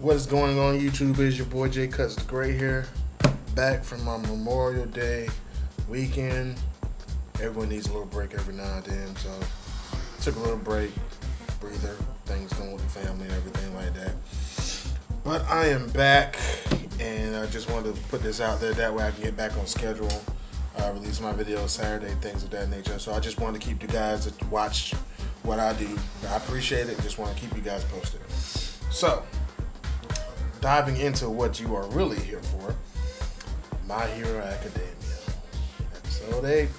What is going on YouTube? Is your boy J Cuts the Gray here, back from my Memorial Day weekend. Everyone needs a little break every now and then, so took a little break, breather, things going with the family and everything like that. But I am back, and I just wanted to put this out there, that way I can get back on schedule, release my videos Saturday, things of that nature. So I just wanted to keep you guys to watch what I do. I appreciate it, just want to keep you guys posted. So, diving into what you are really here for, My Hero Academia, episode 8.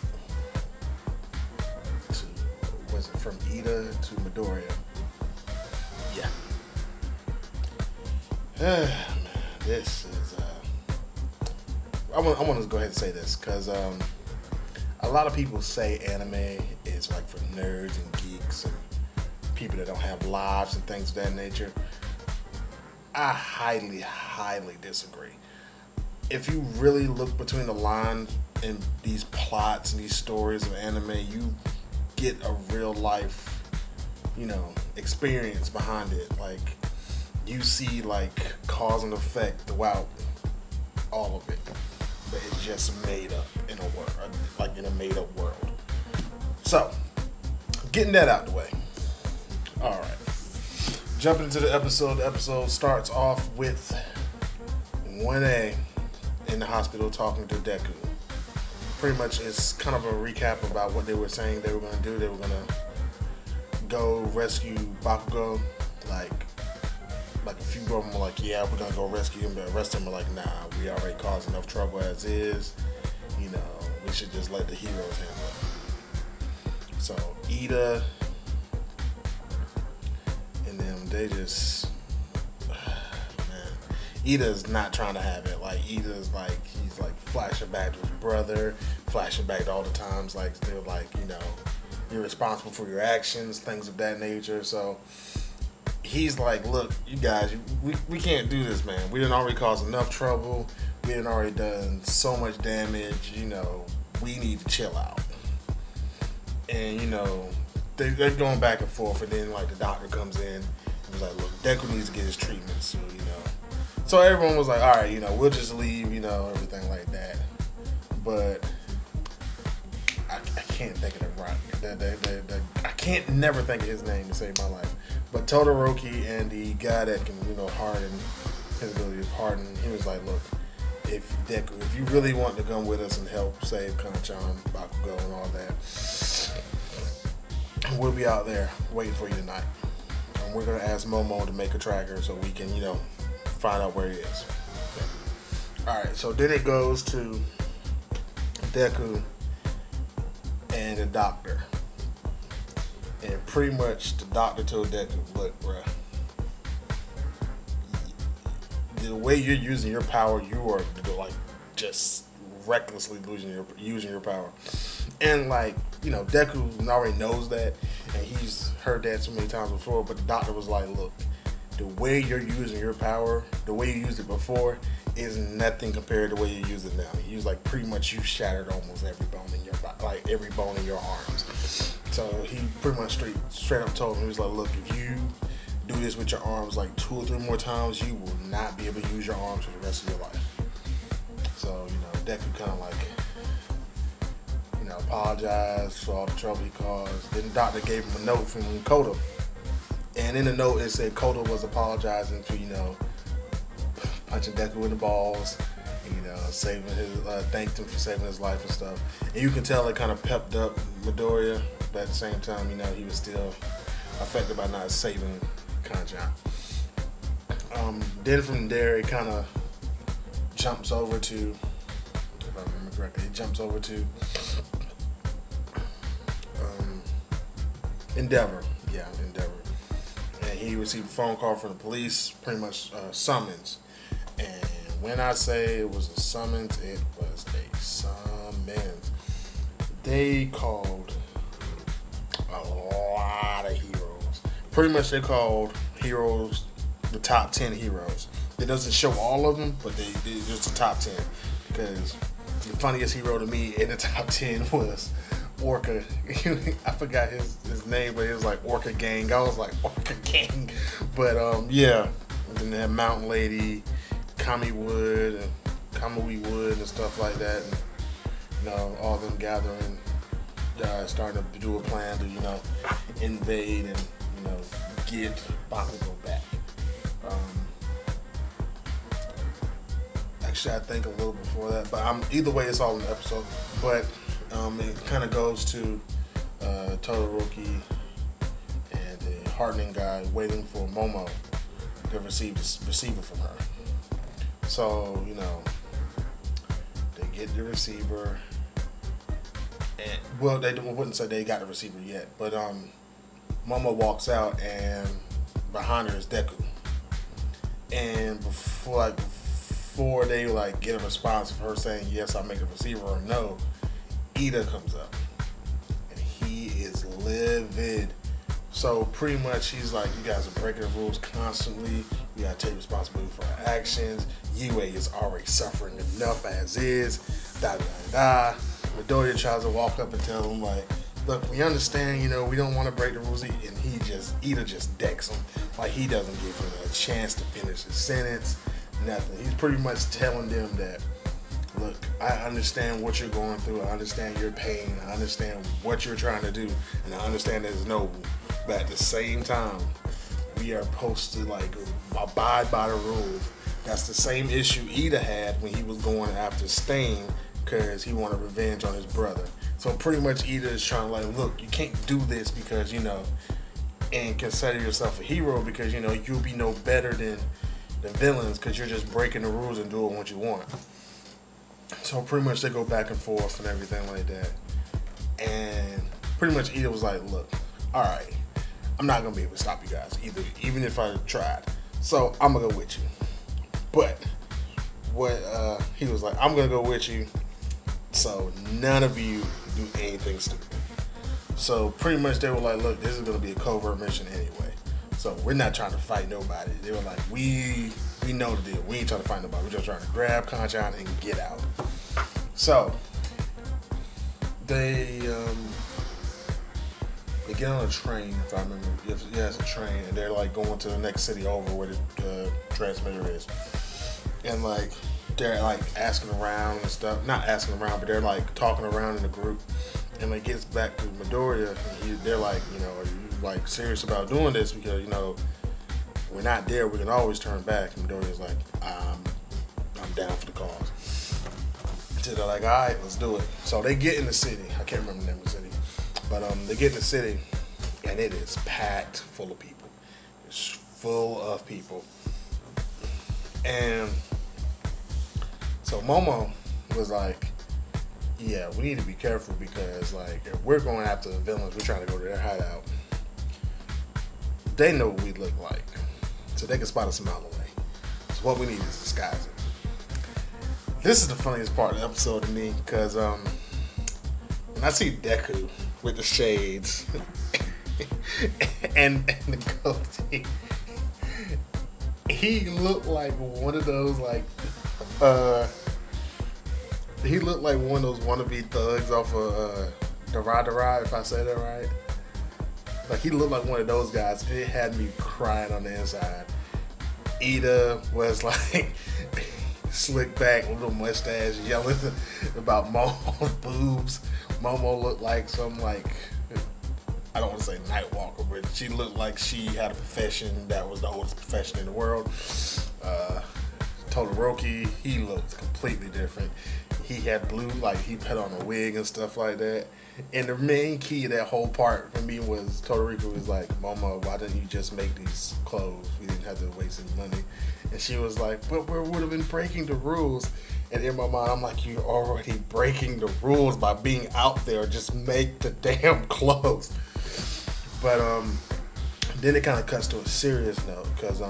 Was it from Lida to Midoriya? Yeah. This is. I want to go ahead and say this because a lot of people say anime is like for nerds and geeks and people that don't have lives and things of that nature. I highly, highly disagree. If you really look between the lines in these plots and these stories of anime, you get a real life, experience behind it. Like, you see like cause and effect throughout all of it, but it's just made up in a world, like in a made up world. So, getting that out the way. All right. Jumping into the episode. The episode starts off with 1A in the hospital talking to Deku. Pretty much it's kind of a recap about what they were saying they were going to do. They were going to go rescue Bakugo. Like a few of them were like, yeah, we're going to go rescue him. But the rest of them were like, nah, we already caused enough trouble as is. We should just let the heroes handle it. So Lida and them, they just, man, Ida's not trying to have it. Like, Ida's like, he's like flashing back to his brother, flashing back to all the times, like, they're like, you're responsible for your actions, things of that nature. So he's like, look, you guys, we can't do this, man. We done already caused enough trouble. We done already done so much damage. We need to chill out. And, they're going back and forth, and then like the doctor comes in and was like, look, Deku needs to get his treatment, so everyone was like, all right, we'll just leave, everything like that. But I can't think of the right, I can't never think of his name to save my life. But Todoroki and the guy that can, harden his ability to harden, he was like, look, if you really want to come with us and help save Kanchan, Bakugo, and all that, we'll be out there waiting for you tonight. And we're going to ask Momo to make a tracker so we can, find out where he is. Okay. Alright, so then it goes to Deku and the doctor. And pretty much the doctor told Deku, look, bruh, the way you're using your power, you are like just recklessly using your power. And like, Deku already knows that, and he's heard that so many times before, but the doctor was like, look, the way you're using your power, the way you used it before, is nothing compared to the way you use it now. You like pretty much you shattered almost every bone in your body, like every bone in your arms. So he pretty much straight up told him, he was like, look, if you do this with your arms like 2 or 3 more times, you will not be able to use your arms for the rest of your life. So, Deku kind of like, apologized for all the trouble he caused. Then the doctor gave him a note from Koda. And in the note it said Koda was apologizing for, punching Deku in the balls, saving his, thanked him for saving his life and stuff. And you can tell it kind of pepped up Midoriya, but at the same time, he was still affected by not saving Kanchan. Then from there, it kind of jumps over to, if I remember correctly, Endeavor. Yeah, Endeavor. And he received a phone call from the police, pretty much summons. And when I say it was a summons, it was a summons. They called a lot of heroes. Pretty much they called heroes the top 10 heroes. It doesn't show all of them, but they just the top 10. Because the funniest hero to me in the top 10 was Orca. I forgot his name, but it was like Orca Gang. I was like, Orca Gang. But yeah, And then they have Mountain Lady, Kami Wood, and Kamui Wood and stuff like that. And, you know, all of them gathering, starting to do a plan to, you know, invade and, you know, get Bakugo back. Actually, I think a little before that, but either way, it's all in the episode. But it kind of goes to Todoroki and the hardening guy waiting for Momo to receive the receiver from her. So, you know, they get the receiver, and well, they wouldn't say they got the receiver yet, but Momo walks out, and behind her is Deku, and before they like get a response of her saying yes, I'll make the receiver, or no, Lida comes up, and he is livid. So pretty much he's like, you guys are breaking the rules constantly. You gotta take responsibility for our actions. UA is already suffering enough as is. Da da da. Midoriya tries to walk up and tell him like, look, we understand, you know, we don't want to break the rules, and Lida just decks him. Like, he doesn't give him a chance to finish his sentence. Nothing. He's pretty much telling them that, look, I understand what you're going through. I understand your pain. I understand what you're trying to do, and I understand that it's noble. But at the same time, we are supposed to like abide by the rules. That's the same issue Lida had when he was going after Stain, because he wanted revenge on his brother. So pretty much Lida is trying to like, look, you can't do this because, you know, and consider yourself a hero because, you know, you'll be no better than the villains because you're just breaking the rules and doing what you want. So pretty much they go back and forth and everything like that. And pretty much Lida was like, look, all right, I'm not going to be able to stop you guys either, even if I tried. So I'm going to go with you. But what he was like, I'm going to go with you so none of you do anything stupid. So pretty much they were like, look, this is going to be a covert mission anyway. So we're not trying to fight nobody. They were like, we know the deal. We ain't trying to fight nobody. We're just trying to grab Kanchan and get out. So they get on a train, if I remember. Yeah, it's a train, and they're like going to the next city over where the transmitter is. And like they're like asking around and stuff. Not asking around, but they're like talking around in the group. And it gets back to Midoriya, and they're like, you know, are you like serious about doing this? Because, you know, we're not there. We can always turn back. And Midoriya's like, I'm down for the cause. So they're like, all right, let's do it. So they get in the city. I can't remember the name of the city. But they get in the city, and it is packed full of people. It's full of people. And so Momo was like, yeah, we need to be careful because, like, if we're going after the villains, we're trying to go to their hideout. They know what we look like, so they can spot us a mile away. So what we need is disguising. This is the funniest part of the episode to me because when I see Deku with the shades and the goatee, he looked like one of those like he looked like one of those wannabe thugs off of Dara, if I say that right. Like, he looked like one of those guys. It had me crying on the inside. Lida was like slick back, little mustache, yelling about Momo's boobs. Momo looked like some, like, I don't want to say night walker, but she looked like she had a profession that was the oldest profession in the world. Todoroki, he looked completely different. He had blue, like, he put on a wig and stuff like that. And the main key of that whole part for me was Todoroki was like, Momo, why didn't you just make these clothes? We didn't have to waste any money. And she was like, but we would have been breaking the rules. And in my mind, I'm like, you're already breaking the rules by being out there. Just make the damn clothes. But then it kind of cuts to a serious note because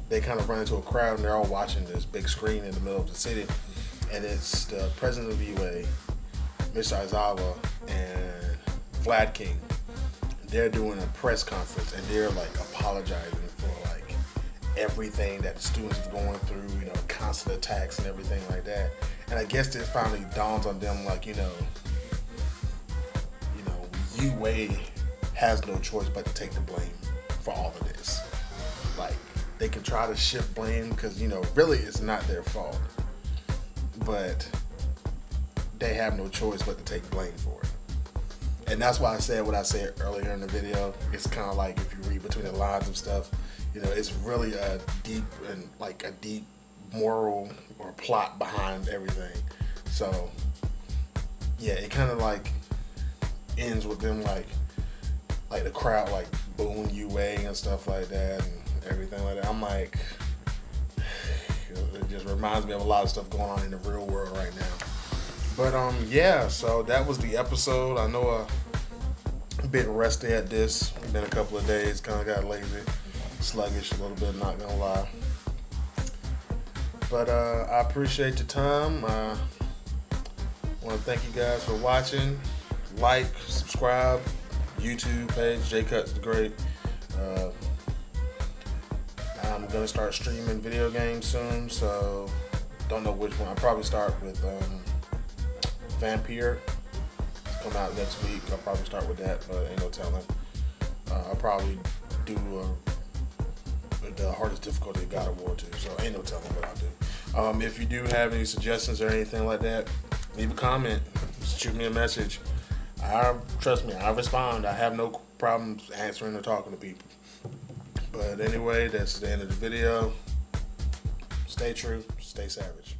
they kind of run into a crowd and they're all watching this big screen in the middle of the city. And it's the president of UA, Mr. Aizawa, and Vlad King. They're doing a press conference and they're like apologizing for like everything that the students are going through, you know, constant attacks and everything like that. And I guess this finally dawns on them, like, you know, UA has no choice but to take the blame for all of this. Like, they can try to shift blame because, you know, really it's not their fault. But they have no choice but to take blame for it. And that's why I said what I said earlier in the video. It's kind of like, if you read between the lines of stuff, you know, it's really a deep moral or plot behind everything. So yeah, it kind of like ends with them like the crowd like booing UA and stuff like that and everything like that. I'm like, it just reminds me of a lot of stuff going on in the real world right now. But yeah, so that was the episode. I know a bit rusty at this. It's been a couple of days, kind of got lazy, sluggish a little bit, not gonna lie. But I appreciate your time. I want to thank you guys for watching. Like, subscribe, YouTube page, J Cuts the Great. I'm gonna start streaming video games soon, so don't know which one. I'll probably start with Vampire. Come out next week. I'll probably start with that, but ain't no telling. I'll probably do the hardest difficulty God of War 2, so ain't no telling what I'll do. If you do have any suggestions or anything like that, leave a comment, shoot me a message. Trust me, I respond. I have no problems answering or talking to people. But anyway, that's the end of the video. Stay true, stay savage.